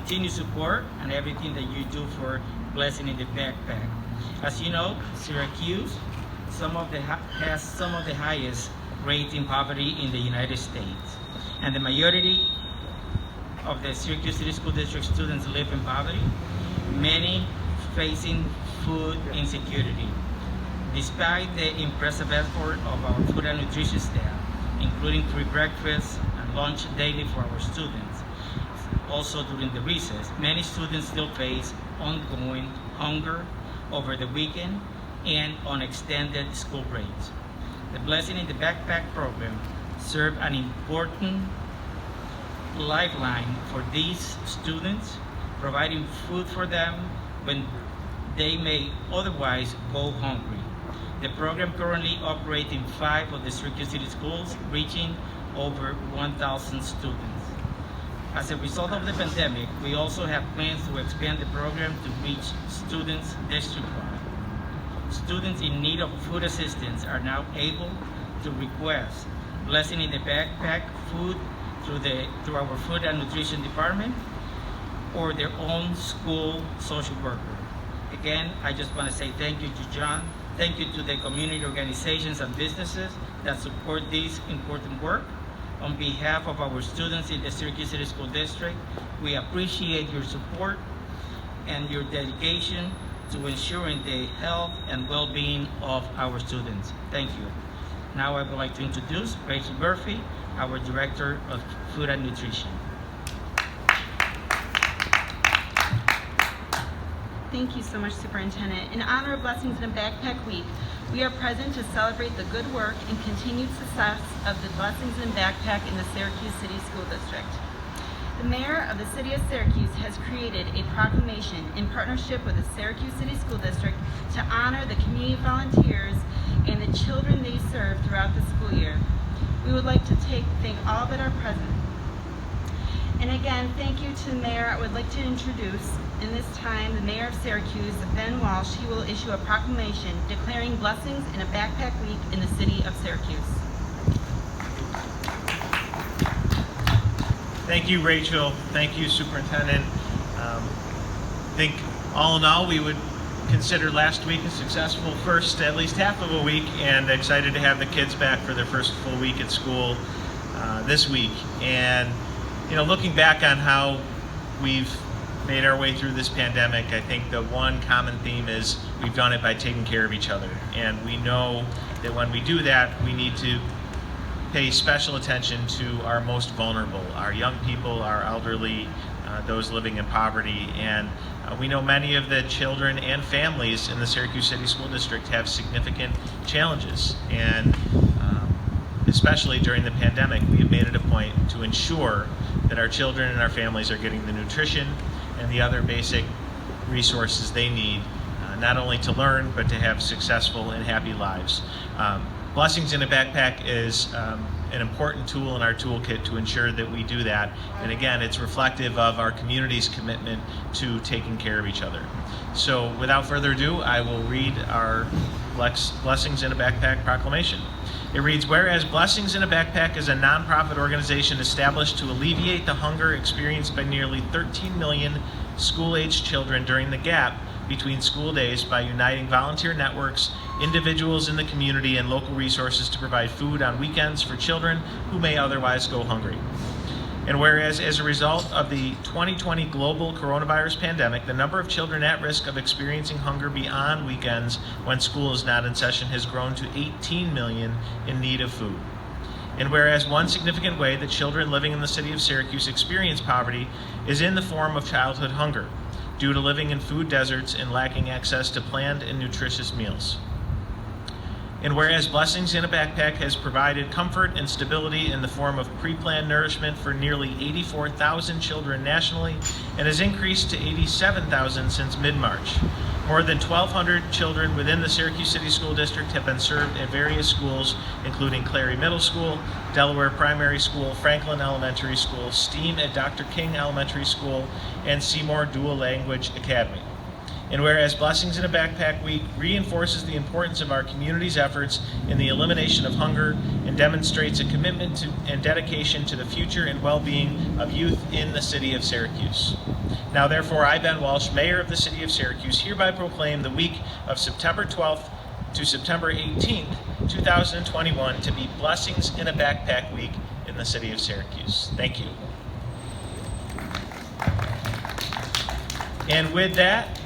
continued support and everything that you do for Blessing in the Backpack. As you know, Syracuse has some of the highest rates in poverty in the United States, and the majority of the Syracuse City School District students live in poverty, many facing food insecurity. Despite the impressive effort of our food and nutrition staff, including free breakfast and lunch daily for our students, also during the recess, many students still face ongoing hunger over the weekend and on extended school breaks. The Blessing in the Backpack program serves an important lifeline for these students, providing food for them when they may otherwise go hungry. The program currently operates in 5 of the Syracuse City schools, reaching over 1,000 students. As a result of the pandemic, we also have plans to expand the program to reach students district-wide. Students in need of food assistance are now able to request Blessing in the Backpack food through our food and nutrition department or their own school social worker. Again, I just want to say thank you to John. Thank you to the community organizations and businesses that support this important work. On behalf of our students in the Syracuse City School District, we appreciate your support and your dedication to ensuring the health and well-being of our students. Thank you. Now I would like to introduce Rachel Murphy, our Director of Food and Nutrition. Thank you so much, Superintendent. In honor of Blessings in a Backpack Week, we are present to celebrate the good work and continued success of the Blessings in a Backpack in the Syracuse City School District. The Mayor of the City of Syracuse has created a proclamation in partnership with the Syracuse City School District to honor the community volunteers and the children they serve throughout the school year. We would like to thank all that are present. And again, thank you to the Mayor. I would like to introduce, in this time, the Mayor of Syracuse, Ben Walsh. He will issue a proclamation declaring Blessings in a Backpack Week in the City of Syracuse. Thank you, Rachel. Thank you, Superintendent. I think all in all, we would consider last week a successful first, at least half of a week, and excited to have the kids back for their first full week at school this week. And looking back on how we've made our way through this pandemic, I think the one common theme is we've done it by taking care of each other. And we know that when we do that, we need to pay special attention to our most vulnerable, our young people, our elderly, those living in poverty. And we know many of the children and families in the Syracuse City School District have significant challenges. And especially during the pandemic, we have made it a point to ensure that our children and our families are getting the nutrition and the other basic resources they need, not only to learn, but to have successful and happy lives. Blessings in a Backpack is an important tool in our toolkit to ensure that we do that. And again, it's reflective of our community's commitment to taking care of each other. So without further ado, I will read our Blessings in a Backpack proclamation. It reads, whereas Blessings in a Backpack is a nonprofit organization established to alleviate the hunger experienced by nearly 13 million school-aged children during the gap between school days by uniting volunteer networks, individuals in the community, and local resources to provide food on weekends for children who may otherwise go hungry. And whereas as a result of the 2020 global coronavirus pandemic, the number of children at risk of experiencing hunger beyond weekends when school is not in session has grown to 18 million in need of food. And whereas one significant way that children living in the city of Syracuse experience poverty is in the form of childhood hunger, due to living in food deserts and lacking access to planned and nutritious meals. And whereas Blessings in a Backpack has provided comfort and stability in the form of pre-planned nourishment for nearly 84,000 children nationally and has increased to 87,000 since mid-March. More than 1,200 children within the Syracuse City School District have been served at various schools, including Clary Middle School, Delaware Primary School, Franklin Elementary School, STEAM at Dr. King Elementary School, and Seymour Dual Language Academy. And whereas Blessings in a Backpack Week reinforces the importance of our community's efforts in the elimination of hunger and demonstrates a commitment to and dedication to the future and well-being of youth in the city of Syracuse. Now therefore, I, Ben Walsh, Mayor of the City of Syracuse, hereby proclaim the week of September 12th to September 18th, 2021 to be Blessings in a Backpack Week in the City of Syracuse. Thank you. And with that,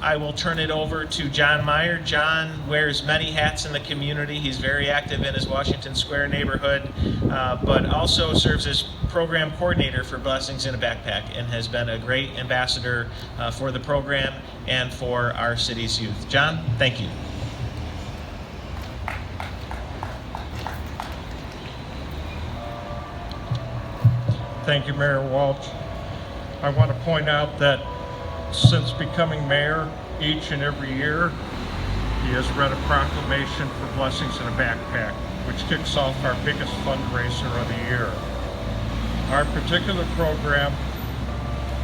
I will turn it over to John Meyer. John wears many hats in the community. He's very active in his Washington Square neighborhood, but also serves as program coordinator for Blessings in a Backpack and has been a great ambassador for the program and for our city's youth. John, thank you. Thank you, Mayor Walsh. I want to point out that since becoming mayor, each and every year, he has read a proclamation for Blessings in a Backpack, which kicks off our biggest fundraiser of the year. Our particular program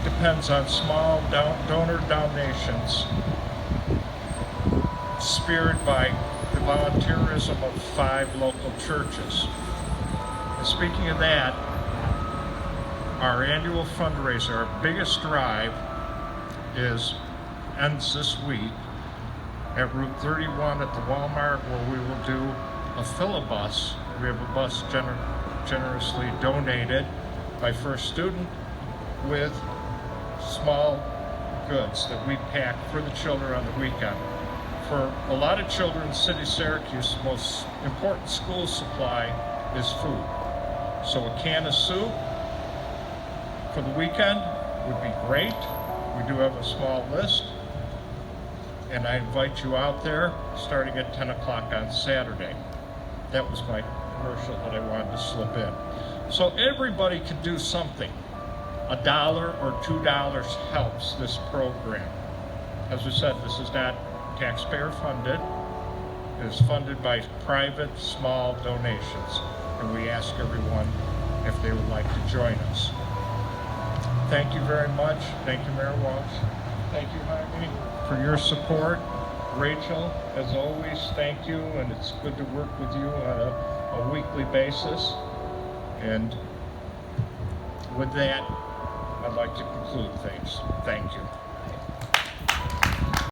depends on small donor donations, spearheaded by the volunteerism of 5 local churches. And speaking of that, our annual fundraiser, our biggest drive, ends this week at Route 31 at the Walmart, where we will do a fill-a-bus. We have a bus generously donated by First Student with small goods that we pack for the children on the weekend. For a lot of children in the city of Syracuse, the most important school supply is food. So a can of soup for the weekend would be great. We do have a small list, and I invite you out there starting at 10 o'clock on Saturday. That was my commercial that I wanted to slip in. So everybody can do something. $1 or $2 helps this program. As I said, this is not taxpayer funded. It is funded by private, small donations, and we ask everyone if they would like to join us. Thank you very much. Thank you, Mayor Walsh. Thank you, Jaime, for your support. Rachel, as always, thank you, and it's good to work with you on a weekly basis. And with that, I'd like to conclude things. Thank you.